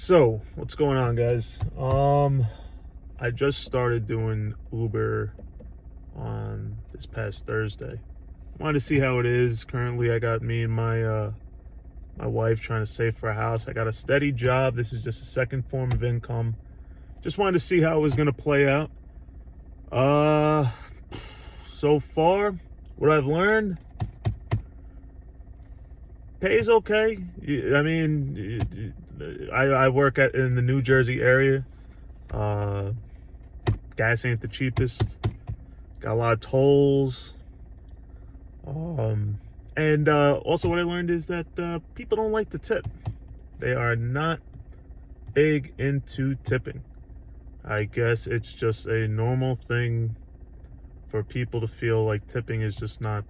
So, what's going on, guys? I just started doing Uber on this past Thursday. Wanted to see how it is. Currently, I got me and my wife trying to save for a house. I got a steady job. This is just a second form of income. Just wanted to see how it was gonna play out. So far, what I've learned, pays okay. I mean, I work in the New Jersey area. Uh, Gas ain't the cheapest. Got a lot of tolls. And also what I learned is that people don't like to tip. They are not big into tipping. I guess it's just a normal thing for people to feel like tipping is just not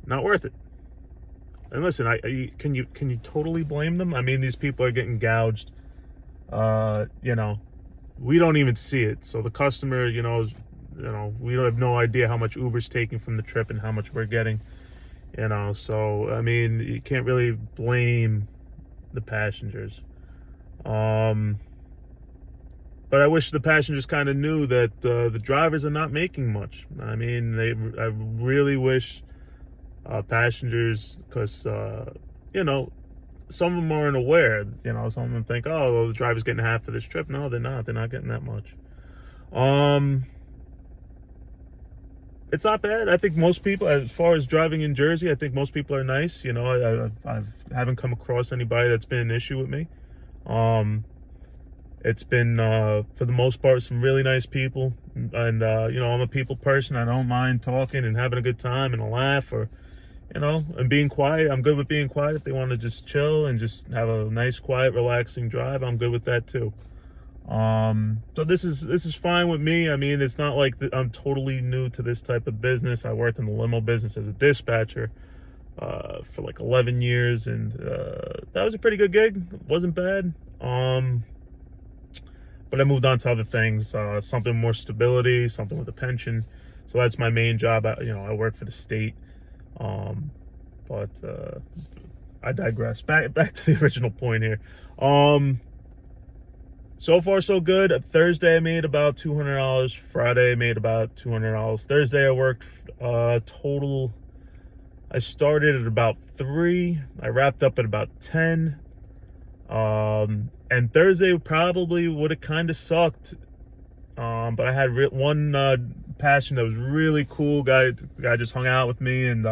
worth it. And listen, can you totally blame them? I mean, these people are getting gouged. We don't even see it. So the customer, we have no idea how much Uber's taking from the trip and how much we're getting. So I mean, you can't really blame the passengers. But I wish the passengers kind of knew that the drivers are not making much. I mean, I really wish passengers, because some of them aren't aware. Some of them think, oh, well, the driver's getting half for this trip. No, they're not. They're not getting that much. It's not bad. I think most people, as far as driving in Jersey, I think most people are nice. I haven't come across anybody that's been an issue with me. It's been, for the most part, some really nice people. And, I'm a people person. I don't mind talking and having a good time and a laugh, or, and being quiet. I'm good with being quiet. If they want to just chill and just have a nice, quiet, relaxing drive, I'm good with that too. So this is fine with me. I mean, it's not like I'm totally new to this type of business. I worked in the limo business as a dispatcher for like 11 years, and that was a pretty good gig. It wasn't bad. But I moved on to other things, something more stability, something with a pension. So that's my main job. I work for the state. But I digress. Back to the original point here. So far so good. Thursday I made about $200. Friday I made about $200. Thursday I worked total. I started at about 3. I wrapped up at about 10. And Thursday probably would have kind of sucked. But I had one passenger that was really cool. The guy just hung out with me, and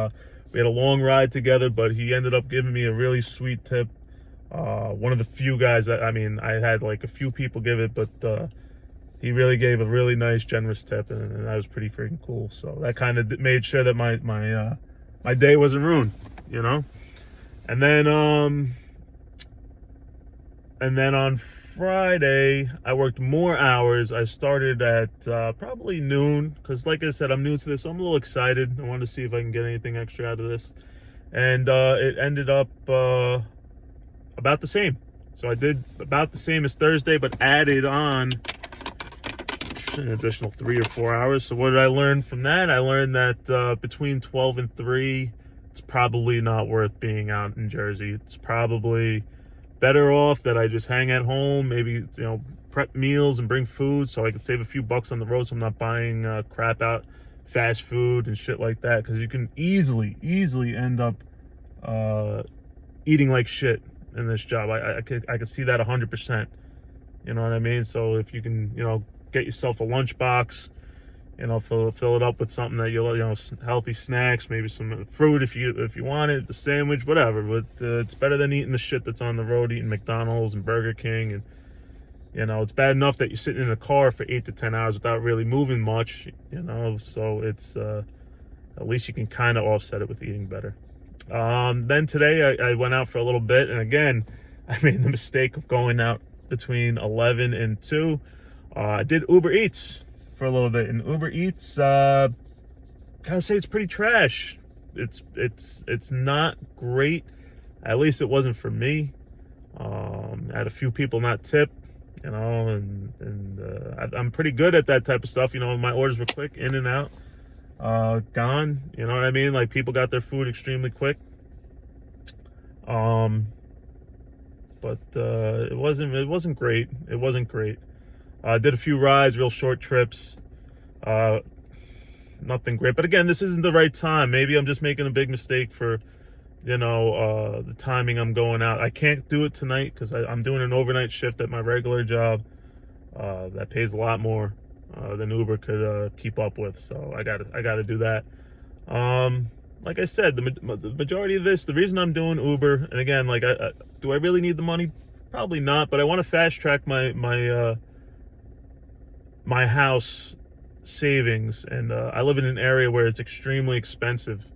we had a long ride together, but he ended up giving me a really sweet tip. One of the few guys I had like a few people give it, but he really gave a really nice, generous tip, and that was pretty freaking cool. So that kind of made sure that my day wasn't ruined, And then on Friday, I worked more hours. I started at probably noon, because like I said, I'm new to this, so I'm a little excited. I want to see if I can get anything extra out of this. And it ended up about the same. So I did about the same as Thursday, but added on an additional 3 or 4 hours. So what did I learn from that? I learned that between 12 and 3, it's probably not worth being out in Jersey. It's probably better off that I just hang at home, maybe, prep meals and bring food so I can save a few bucks on the road, so I'm not buying crap out, fast food and shit like that, because you can easily end up eating like shit in this job. I could see that 100%. You know what I mean? So if you can, get yourself a lunchbox, fill it up with something that healthy snacks, maybe some fruit if you want it, the sandwich, whatever. But it's better than eating the shit that's on the road, eating McDonald's and Burger King, and it's bad enough that you're sitting in a car for 8 to 10 hours without really moving much. So it's at least you can kind of offset it with eating better. Then today I went out for a little bit, and again, I made the mistake of going out between 11 and 2. I did Uber Eats for a little bit, and Uber Eats, gotta say, it's pretty trash. It's not great. At least it wasn't for me. I had a few people not tip, and I'm pretty good at that type of stuff. My orders were quick, in and out, gone. You know what I mean? Like, people got their food extremely quick. but it wasn't great. It wasn't great. Did a few rides, real short trips. Nothing great. But again, this isn't the right time. Maybe I'm just making a big mistake for, the timing I'm going out. I can't do it tonight because I'm doing an overnight shift at my regular job that pays a lot more than Uber could keep up with. So I gotta do that. Like I said, the majority of this, the reason I'm doing Uber, and again, like, do I really need the money? Probably not, but I want to fast track my house savings, and I live in an area where it's extremely expensive.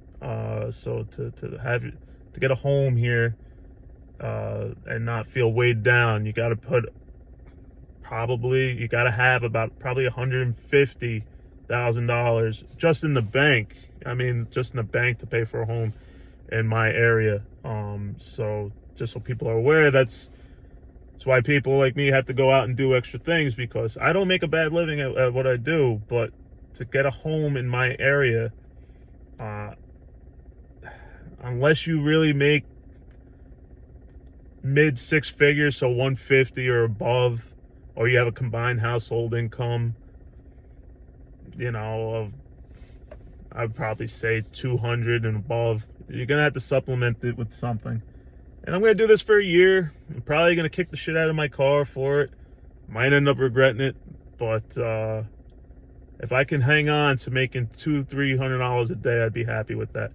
So to get a home here and not feel weighed down, you got to have about probably $150,000 just in the bank. I mean, just in the bank to pay for a home in my area. So just so people are aware, that's why people like me have to go out and do extra things, because I don't make a bad living at what I do, but to get a home in my area, unless you really make mid six figures, so 150 or above, or you have a combined household income, I'd probably say 200 and above, you're gonna have to supplement it with something. And I'm gonna do this for a year. I'm probably gonna kick the shit out of my car for it. Might end up regretting it, but if I can hang on to making $200-300 a day, I'd be happy with that.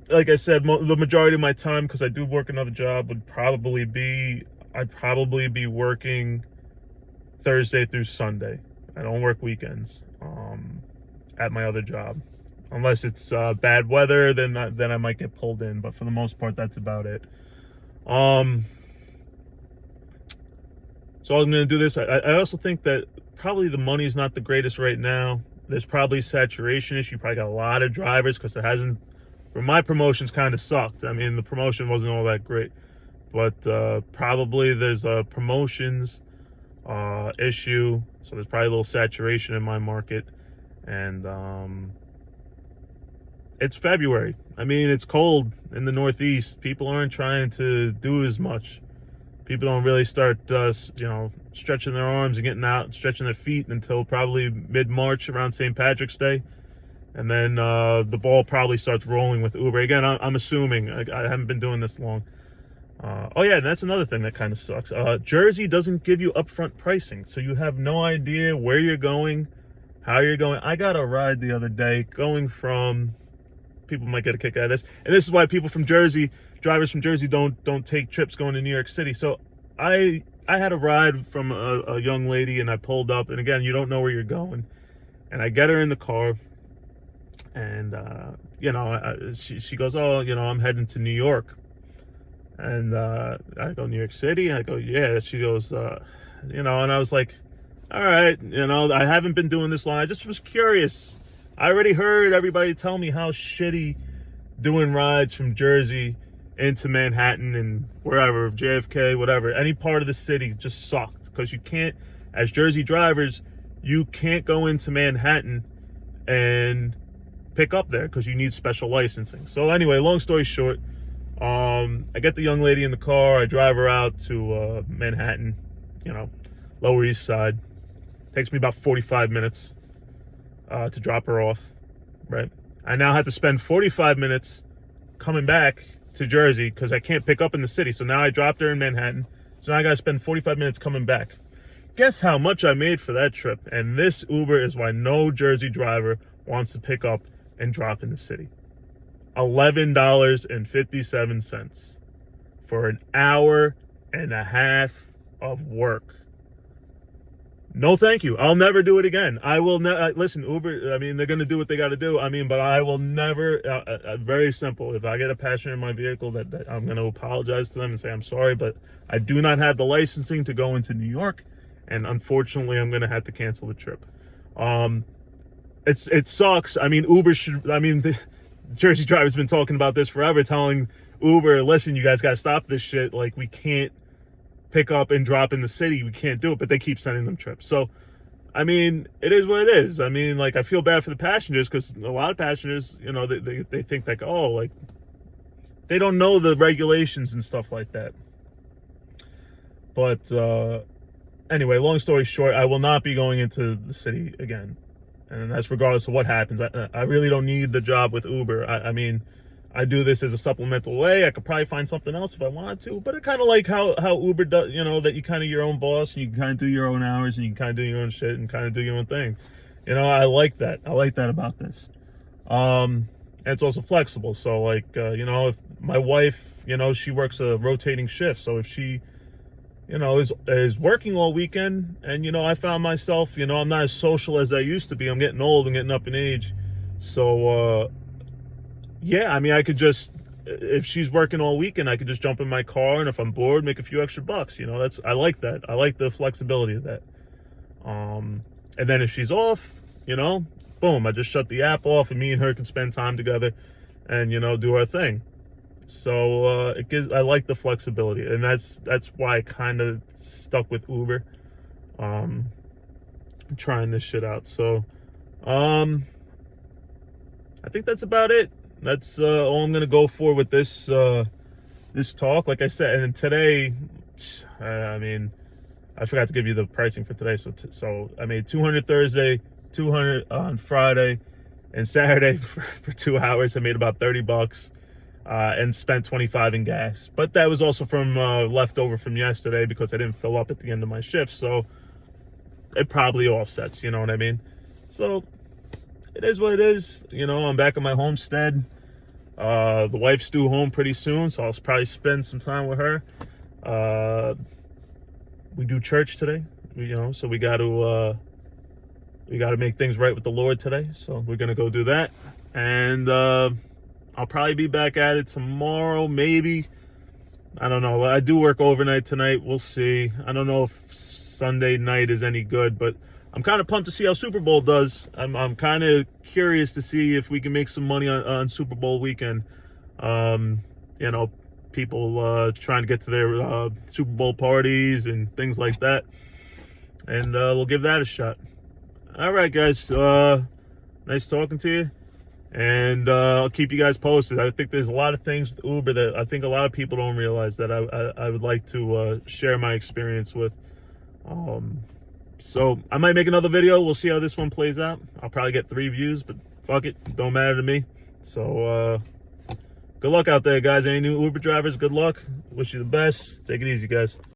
Like I said, the majority of my time, because I do work another job, I'd probably be working Thursday through Sunday. I don't work weekends at my other job, unless it's bad weather. Then I might get pulled in, but for the most part, that's about it. So I'm gonna do this. I also think that probably the money's not the greatest right now. There's probably saturation issue. You probably got a lot of drivers, because for my promotions kind of sucked. I mean, the promotion wasn't all that great, but probably there's a promotions issue. So there's probably a little saturation in my market. And it's February. I mean, it's cold in the Northeast. People aren't trying to do as much. People don't really start, stretching their arms and getting out and stretching their feet until probably mid-March, around St. Patrick's Day. And then the ball probably starts rolling with Uber. Again, I'm assuming. I haven't been doing this long. Oh yeah, and that's another thing that kind of sucks. Jersey doesn't give you upfront pricing, so you have no idea where you're going, how you're going. I got a ride the other day going from, people might get a kick out of this, and this is why drivers from Jersey don't take trips going to New York City. So I had a ride from a young lady, and I pulled up, and again, you don't know where you're going, and I get her in the car, and she goes, oh, I'm heading to New York. And I go, New York City? I go, yeah. She goes, and I was like, all right, I haven't been doing this long. I just was curious. I already heard everybody tell me how shitty doing rides from Jersey into Manhattan and wherever, JFK, whatever, any part of the city just sucked, because you can't, as Jersey drivers, you can't go into Manhattan and pick up there because you need special licensing. So anyway, long story short, I get the young lady in the car. I drive her out to Manhattan, Lower East Side. Takes me about 45 minutes to drop her off, right? I now have to spend 45 minutes coming back to Jersey because I can't pick up in the city. So now I dropped her in Manhattan. So now I got to spend 45 minutes coming back. Guess how much I made for that trip? And this Uber is why no Jersey driver wants to pick up and drop in the city. $11.57 for an hour and a half of work. No, thank you. I'll never do it again. I will never. Listen, Uber, I mean, they're going to do what they got to do. I mean, but I will never, very simple. If I get a passenger in my vehicle, that I'm going to apologize to them and say, I'm sorry, but I do not have the licensing to go into New York. And unfortunately, I'm going to have to cancel the trip. It sucks. I mean, the Jersey drivers been talking about this forever, telling Uber, listen, you guys got to stop this shit. Like, we can't pick up and drop in the city. We can't do it, but they keep sending them trips. So, I mean, it is what it is. I mean, like, I feel bad for the passengers because a lot of passengers, they think like, oh, like, they don't know the regulations and stuff like that. But anyway, long story short, I will not be going into the city again. And that's regardless of what happens. I really don't need the job with Uber. I mean, I do this as a supplemental way. I could probably find something else if I wanted to. But I kind of like how Uber does, you know, that you kind of your own boss and you can kind of do your own hours and you can kind of do your own shit and kind of do your own thing. You know, I like that. I like that about this. And it's also flexible. So like, you know, if my wife, you know, she works a rotating shift. So if she, you know, is working all weekend, and, you know, I found myself, you know, I'm not as social as I used to be. I'm getting old and getting up in age. So, yeah, I mean, I could just, if she's working all weekend, I could just jump in my car, and if I'm bored, make a few extra bucks. You know, I like that. I like the flexibility of that. And then if she's off, you know, boom, I just shut the app off, and me and her can spend time together and, you know, do our thing. So I like the flexibility, and that's why I kind of stuck with Uber, trying this shit out. So I think that's about it. That's all I'm gonna go for with this this talk. Like I said, and today, I mean, I forgot to give you the pricing for today. So I made 200 Thursday, 200 on Friday, and Saturday for 2 hours. I made about $30. And spent 25 in gas, but that was also from leftover from yesterday because I didn't fill up at the end of my shift, so it probably offsets, you know what I mean? So it is what it is. You know, I'm back at my homestead. The wife's due home pretty soon, so I'll probably spend some time with her. We do church today, you know, so we got to make things right with the Lord today, so we're gonna go do that. And I'll probably be back at it tomorrow, maybe. I don't know. I do work overnight tonight. We'll see. I don't know if Sunday night is any good, but I'm kind of pumped to see how Super Bowl does. I'm kind of curious to see if we can make some money on Super Bowl weekend. You know, people trying to get to their Super Bowl parties and things like that. And we'll give that a shot. All right, guys. Nice talking to you. And I'll keep you guys posted. I think there's a lot of things with Uber that I think a lot of people don't realize that I would like to share my experience with. So I might make another video. We'll see how this one plays out. I'll probably get 3 views, but fuck it. Don't matter to me. So good luck out there, guys. Any new Uber drivers, good luck. Wish you the best. Take it easy, guys.